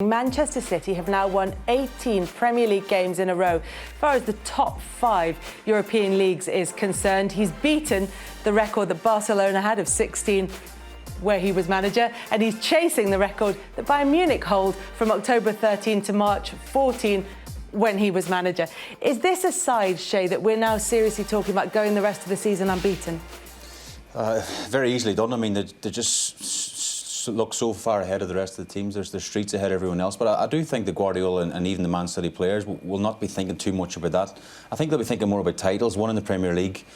Manchester City have now won 18 Premier League games in a row. As far as the top 5 European leagues is concerned, he's beaten the record that Barcelona had of 16 where he was manager, and he's chasing the record that Bayern Munich hold from October 13 to March 14 when he was manager. Is this a side, Shay, that we're now seriously talking about going the rest of the season unbeaten? Very easily done. I mean, they just look so far ahead of the rest of the teams. There's streets ahead of everyone else. But I do think the Guardiola and even the Man City players will not be thinking too much about that. I think they'll be thinking more about titles, one in the Premier League,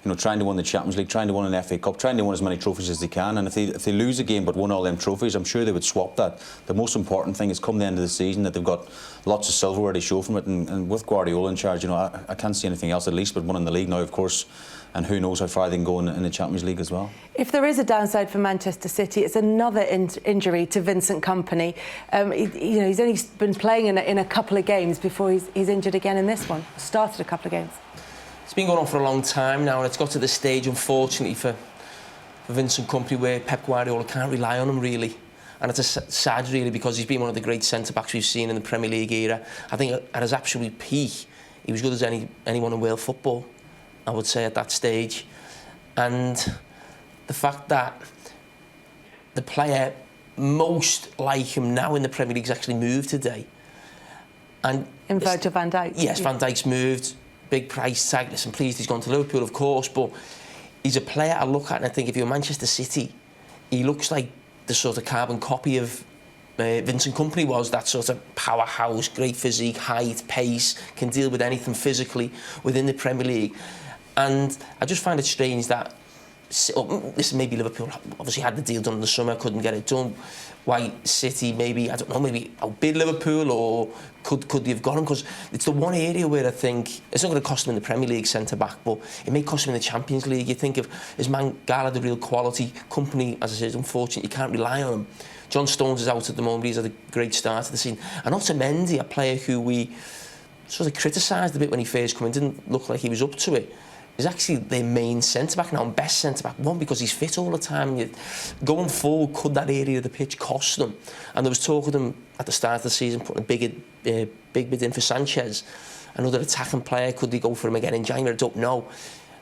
you know, trying to win the Champions League, trying to win an FA Cup, trying to win as many trophies as they can. And if they lose a game but won all them trophies, I'm sure they would swap that. The most important thing is come the end of the season that they've got lots of silverware to show from it. And with Guardiola in charge, you know, I can't see anything else, at least but winning the league now, of course. And who knows how far they can go in the Champions League as well. If there is a downside for Manchester City, it's another injury to Vincent Kompany. You know, he's only been playing in a couple of games before he's injured again in this one. Started a couple of games. It's been going on for a long time now, and it's got to the stage, unfortunately, for Vincent Kompany where Pep Guardiola can't rely on him, really. And it's sad, really, because he's been one of the great centre-backs we've seen in the Premier League era. I think at his absolute peak, he was good as anyone in world football, I would say, at that stage. And the fact that the player most like him now in the Premier League's actually moved today. And in Virgil van Dijk? Yes, Van Dijk's moved. Big price tag. Listen, pleased he's gone to Liverpool, of course, but he's a player I look at and I think if you're Manchester City, he looks like the sort of carbon copy of Vincent Kompany was, that sort of powerhouse, great physique, height, pace, can deal with anything physically within the Premier League. And I just find it strange that, listen, maybe Liverpool obviously had the deal done in the summer, couldn't get it done. Why City maybe, I don't know, maybe outbid Liverpool, or could they have got him? Because it's the one area where I think it's not going to cost him in the Premier League centre-back, but it may cost him in the Champions League. You think of, is Mangala the real quality? Kompany, as I said, unfortunately, you can't rely on him. John Stones is out at the moment, he's had a great start to the season. And Otamendi, a player who we sort of criticised a bit when he first came in, didn't look like he was up to it, is actually their main centre-back now, and best centre-back. One, because he's fit all the time. And going forward, could that area of the pitch cost them? And there was talk of them at the start of the season putting a big bid in for Sanchez, another attacking player. Could they go for him again in January? I don't know.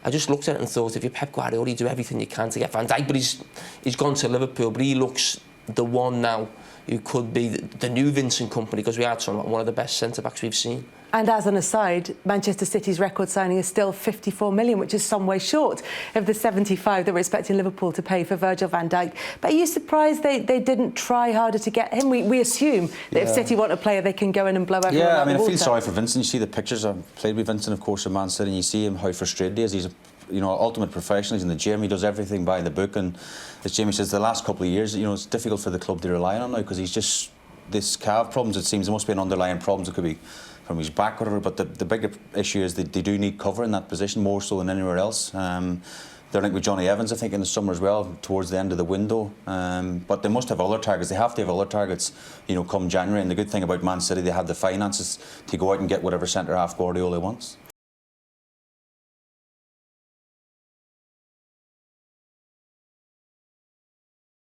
I just looked at it and thought, if you're Pep Guardiola, you do everything you can to get Van Dijk, but he's gone to Liverpool, but he looks the one now who could be the new Vincent Kompany, because we are talking about one of the best centre-backs we've seen. And as an aside, Manchester City's record signing is still 54 million, which is some way short of the 75 that we're expecting Liverpool to pay for Virgil van Dijk. But are you surprised they didn't try harder to get him? We assume that if City want a player, they can go in and blow everyone out I mean, the I feel water. sorry for Vincent. You see the pictures. I've played with Vincent, of course, in Man City, and you see him how frustrated he is. He's you know, ultimate professional. He's in the gym. He does everything by the book. And as Jamie says, the last couple of years, you know, it's difficult for the club to rely on now, because he's just this calf problems. It seems there must be an underlying problems. It could be from his back, whatever. But the bigger issue is that they do need cover in that position more so than anywhere else. They're linked with Johnny Evans, I think, in the summer as well, towards the end of the window. But they must have other targets. They have to have other targets, you know, come January. And the good thing about Man City, they have the finances to go out and get whatever centre-half Guardiola wants.